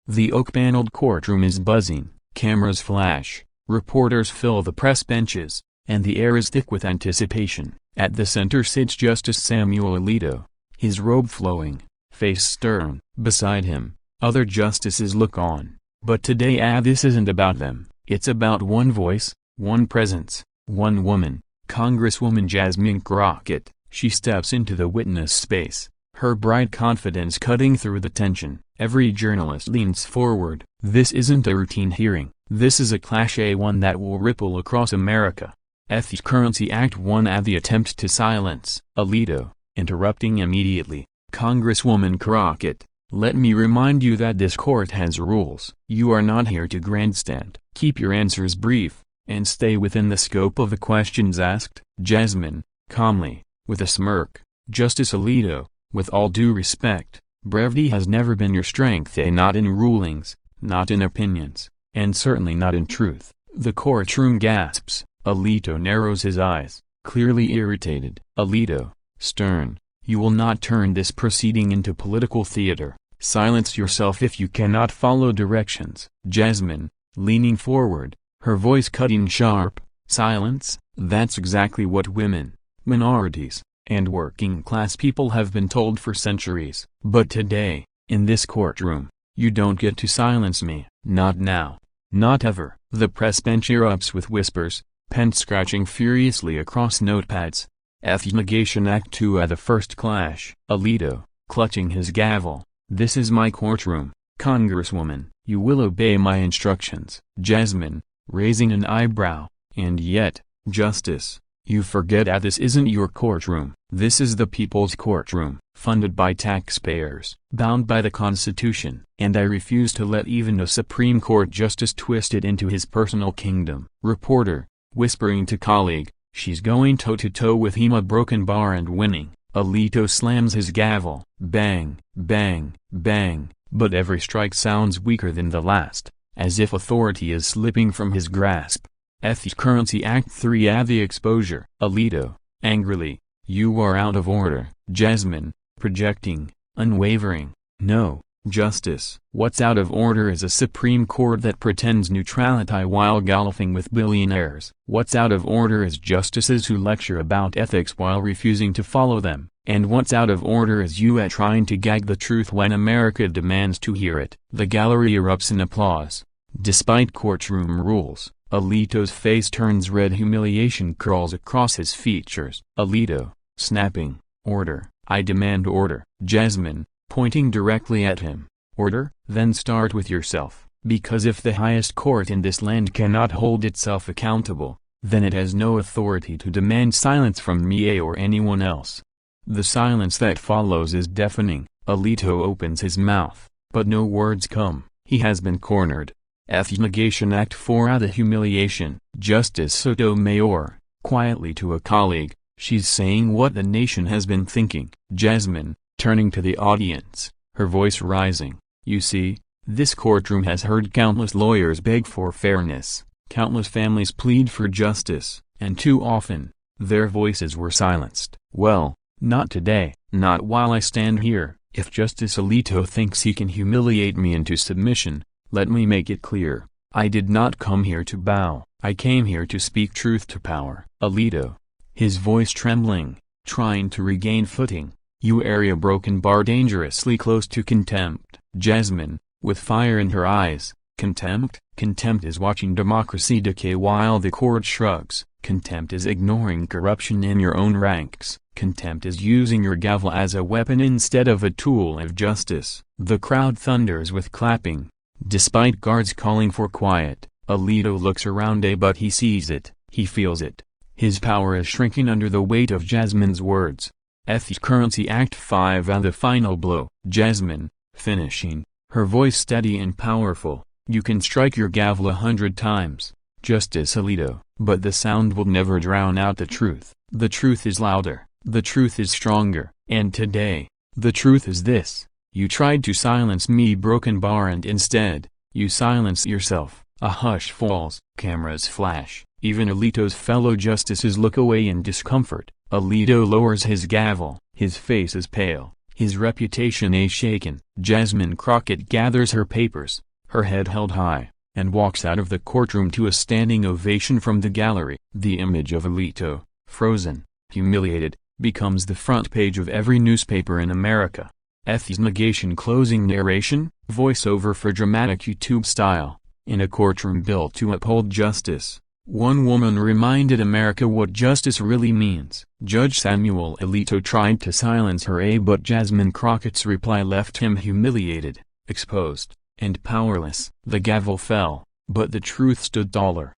The oak-paneled courtroom is buzzing, cameras flash, reporters fill the press benches, and the air is thick with anticipation. At the center sits Justice Samuel Alito, his robe flowing, face stern. Beside him, other justices look on. But today this isn't about them, it's about one voice, one presence, one woman, Congresswoman Jasmine Crockett. She steps into the witness space, her bright confidence cutting through the tension. Every journalist leans forward. This isn't a routine hearing, this is a cliché, one that will ripple across America. The Currency Act 1. The attempt to silence Alito, interrupting immediately. Congresswoman Crockett, let me remind you that this court has rules. You are not here to grandstand. Keep your answers brief, and stay within the scope of the questions asked. Jasmine, calmly, with a smirk. Justice Alito, with all due respect, brevity has never been your strength, not in rulings, not in opinions, and certainly not in truth. The courtroom gasps. Alito narrows his eyes, clearly irritated. Alito, stern, you will not turn this proceeding into political theater. Silence yourself if you cannot follow directions. Jasmine, leaning forward, her voice cutting sharp, silence, that's exactly what women, minorities, and working-class people have been told for centuries. But today, in this courtroom, you don't get to silence me. Not now. Not ever. The press bench erupts with whispers, pen scratching furiously across notepads. Humiliation Act 2. The first clash. Alito, clutching his gavel, this is my courtroom, Congresswoman, you will obey my instructions. Jasmine, raising an eyebrow, and yet, Justice, you forget that this isn't your courtroom. This is the people's courtroom, funded by taxpayers, bound by the Constitution, and I refuse to let even a Supreme Court justice twist it into his personal kingdom. Reporter, whispering to colleague, she's going toe-to-toe with him, a broken bar and winning. Alito slams his gavel, bang, bang, bang, but every strike sounds weaker than the last, as if authority is slipping from his grasp. The Currency Act 3. The exposure. Alito, angrily, you are out of order. Jasmine, projecting, unwavering, no, Justice. What's out of order is a Supreme Court that pretends neutrality while golfing with billionaires. What's out of order is justices who lecture about ethics while refusing to follow them. And what's out of order is you trying to gag the truth when America demands to hear it. The gallery erupts in applause. Despite courtroom rules, Alito's face turns red. Humiliation crawls across his features. Alito, snapping, order, I demand order. Jasmine, pointing directly at him, order? Then start with yourself, because if the highest court in this land cannot hold itself accountable, then it has no authority to demand silence from me or anyone else. The silence that follows is deafening. Alito opens his mouth, but no words come. He has been cornered. Humiliation Act 4. The humiliation. Justice Sotomayor, quietly to a colleague, she's saying what the nation has been thinking. Jasmine, turning to the audience, her voice rising, you see, this courtroom has heard countless lawyers beg for fairness, countless families plead for justice, and too often, their voices were silenced. Well, not today, not while I stand here. If Justice Alito thinks he can humiliate me into submission, let me make it clear, I did not come here to bow, I came here to speak truth to power. Alito, his voice trembling, trying to regain footing, you area broken bar dangerously close to contempt. Jasmine, with fire in her eyes, contempt? Contempt is watching democracy decay while the court shrugs. Contempt is ignoring corruption in your own ranks. Contempt is using your gavel as a weapon instead of a tool of justice. The crowd thunders with clapping. Despite guards calling for quiet, Alito looks around but he sees it, he feels it. His power is shrinking under the weight of Jasmine's words. The Currency Act 5. The final blow. Jasmine, finishing, her voice steady and powerful, you can strike your gavel 100 times, Justice Alito, but the sound will never drown out the truth. The truth is louder, the truth is stronger, and today, the truth is this. You tried to silence me, broken bar, and instead, you silence yourself. A hush falls, cameras flash, even Alito's fellow justices look away in discomfort. Alito lowers his gavel, his face is pale, his reputation shaken. Jasmine Crockett gathers her papers, her head held high, and walks out of the courtroom to a standing ovation from the gallery. The image of Alito, frozen, humiliated, becomes the front page of every newspaper in America. Eth's negation closing narration, voiceover for dramatic YouTube style. In a courtroom built to uphold justice, one woman reminded America what justice really means. Judge Samuel Alito tried to silence her, but Jasmine Crockett's reply left him humiliated, exposed, and powerless. The gavel fell, but the truth stood taller.